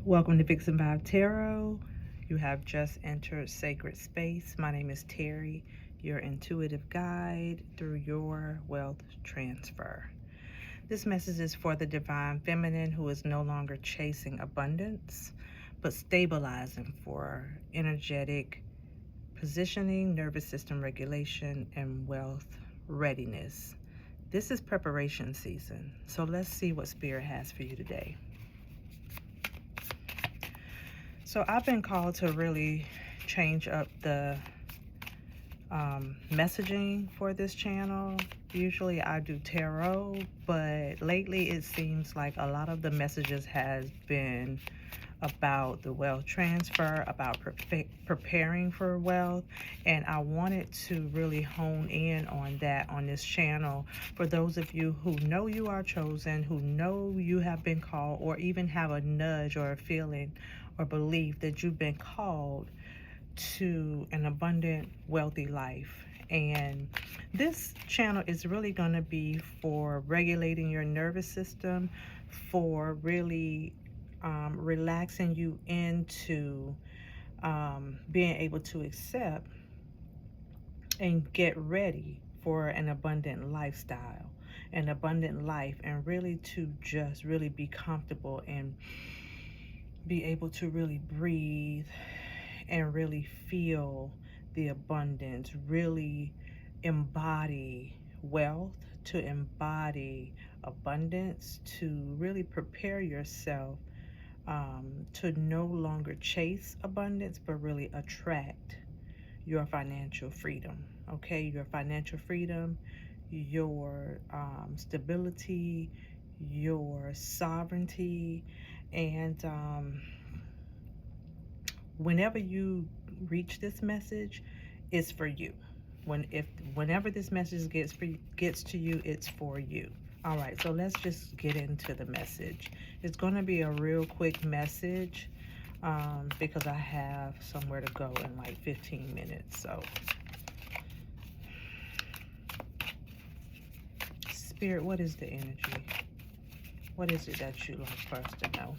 Welcome to Vixen Vibes Tarot. You have just entered sacred space. My name is Terry, your intuitive guide through your wealth transfer. This message is for the divine feminine who is no longer chasing abundance, but stabilizing for energetic positioning, nervous system regulation, and wealth readiness. This is preparation season. So let's see what Spirit has for you today. So I've been called to really change up the messaging for this channel. Usually I do tarot, but lately it seems like a lot of the messages has been about the wealth transfer, about preparing for wealth, and I wanted to really hone in on that on this channel for those of you who know you are chosen, who know you have been called, or even have a nudge or a feeling or belief that you've been called to an abundant, wealthy life. And this channel is really going to be for regulating your nervous system, for really relaxing you into being able to accept and get ready for an abundant lifestyle, an abundant life, and really to just really be comfortable and be able to really breathe and really feel the abundance, really embody wealth, to embody abundance, to really prepare yourself to no longer chase abundance, but really attract your financial freedom. Okay, your financial freedom, your stability, your sovereignty, and whenever you reach this message, it's for you. Whenever this message gets to you, it's for you. All right, so let's just get into the message. It's going to be a real quick message because I have somewhere to go in like 15 minutes. So, Spirit, what is the energy? What is it that you'd like for us to know?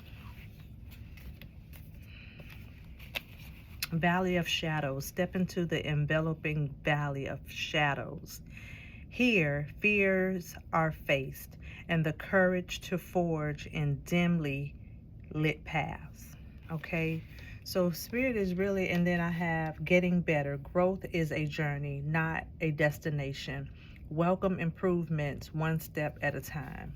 Valley of shadows. Step into the enveloping valley of shadows. Here, fears are faced, and the courage to forge in dimly lit paths. Okay, so Spirit is really, and then I have getting better. Growth is a journey, not a destination. Welcome improvements one step at a time.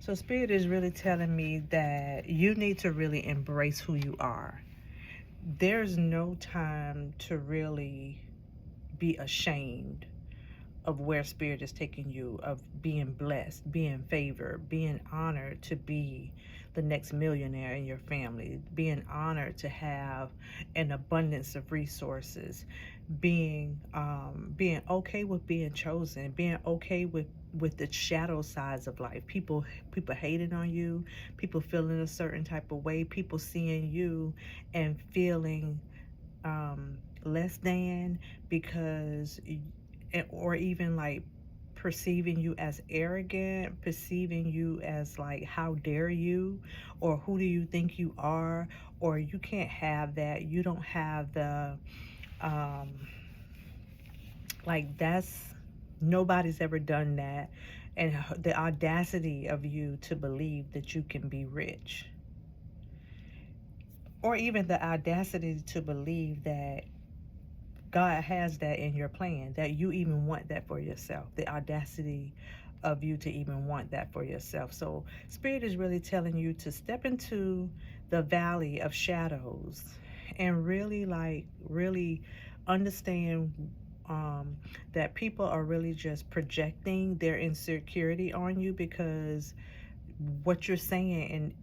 So Spirit is really telling me that you need to really embrace who you are. There's no time to really be ashamed of where Spirit is taking you, of being blessed, being favored, being honored to be the next millionaire in your family, being honored to have an abundance of resources, being okay with being chosen, being okay with the shadow sides of life. People hating on you, people feeling a certain type of way, people seeing you and feeling less than because, or even like perceiving you as arrogant, perceiving you as like, how dare you, or who do you think you are, or you can't have that, you don't have the like, that's, nobody's ever done that. And the audacity of you to believe that you can be rich, or even the audacity to believe that God has that in your plan, that you even want that for yourself, the audacity of you to even want that for yourself. So Spirit is really telling you to step into the valley of shadows and really, like, really understand that people are really just projecting their insecurity on you, because what you're saying,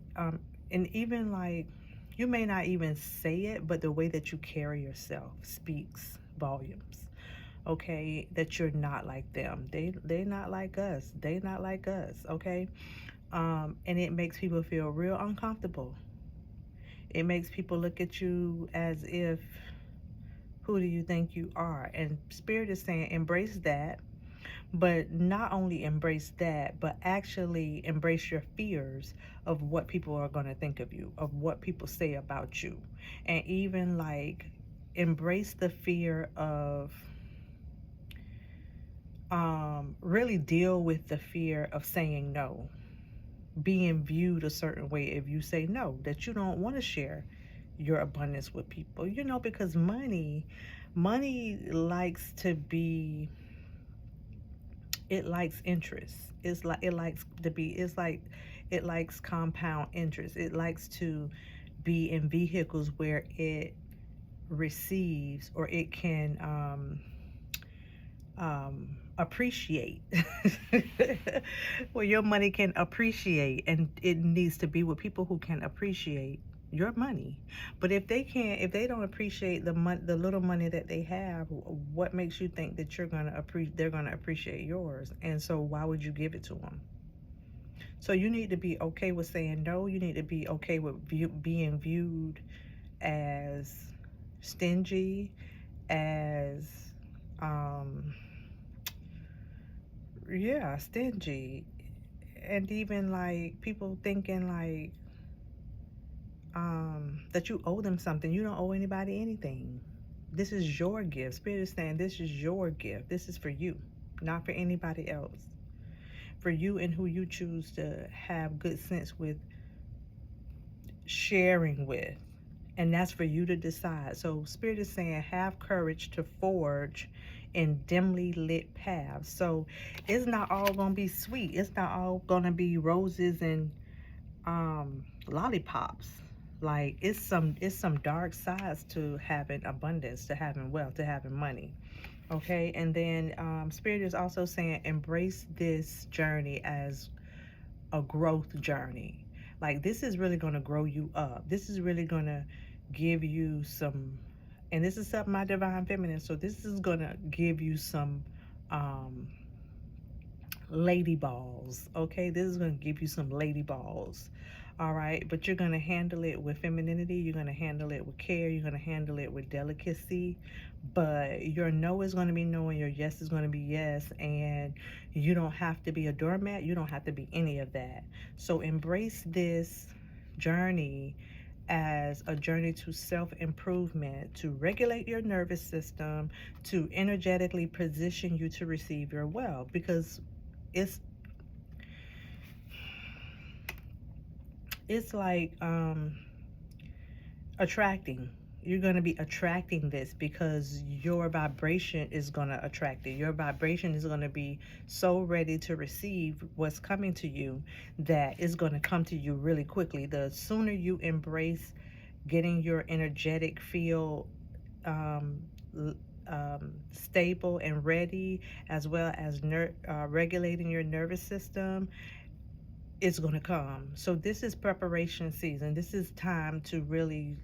and even like, you may not even say it, but the way that you carry yourself speaks volumes. Okay, that you're not like them. They're not like us. They not like us. Okay, and it makes people feel real uncomfortable. It makes people look at you as if, who do you think you are? And Spirit is saying, embrace that, But not only embrace that, but actually embrace your fears of what people are going to think of you, of what people say about you. And even like embrace the fear of really deal with the fear of saying no, being viewed a certain way if you say no, that you don't want to share your abundance with people, because money likes to be, it likes interest. It's like it likes to be, it's like it likes compound interest. It likes to be in vehicles where it receives, or it can appreciate. Well, your money can appreciate, and it needs to be with people who can appreciate your money. But if they don't appreciate the little money that they have, what makes you think that they're gonna appreciate yours? And so why would you give it to them? So you need to be okay with saying no. You need to be okay with being viewed as stingy, as um yeah, stingy, and even like people thinking like that you owe them something. You don't owe anybody anything. This is your gift. Spirit is saying this is your gift. This is for you, not for anybody else. For you and who you choose to have good sense with sharing with. And that's for you to decide. So Spirit is saying have courage to forge in dimly lit paths. So it's not all gonna be sweet. It's not all gonna be roses and lollipops. Like it's some dark sides to having abundance, to having wealth, to having money. Okay, and then Spirit is also saying embrace this journey as a growth journey. Like this is really going to grow you up. This is really going to give you some, and this is up my divine feminine. So this is going to give you some um, lady balls. Okay, this is going to give you some lady balls. All right, but you're going to handle it with femininity. You're going to handle it with care. You're going to handle it with delicacy. But your no is going to be no, and your yes is going to be yes. And you don't have to be a doormat. You don't have to be any of that. So embrace this journey as a journey to self-improvement, to regulate your nervous system, to energetically position you to receive your wealth, because it's it's like attracting. You're going to be attracting this because your vibration is going to attract it. Your vibration is going to be so ready to receive what's coming to you that it's going to come to you really quickly. The sooner you embrace getting your energetic field stable and ready, as well as regulating your nervous system, it's going to come. So this is preparation season. This is time to really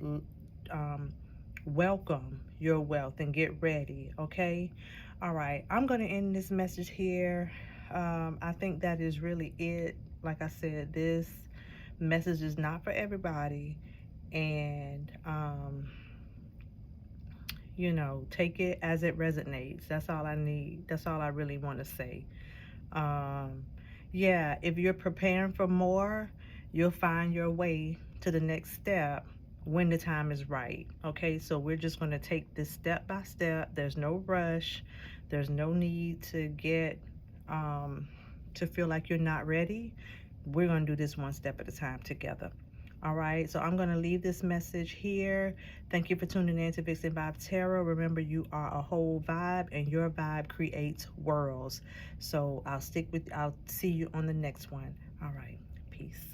welcome your wealth and get ready. Okay. All right, I'm going to end this message here. I think that is really it. Like I said, this message is not for everybody, and take it as it resonates. That's all I need. That's all I really want to say. Yeah, if you're preparing for more, you'll find your way to the next step when the time is right. Okay, so we're just going to take this step by step. There's no rush. There's no need to get to feel like you're not ready. We're going to do this one step at a time together. All right, so I'm going to leave this message here. Thank you for tuning in to Vixen Vibes Tarot. Remember, you are a whole vibe, and your vibe creates worlds. So I'll see you on the next one. All right, peace.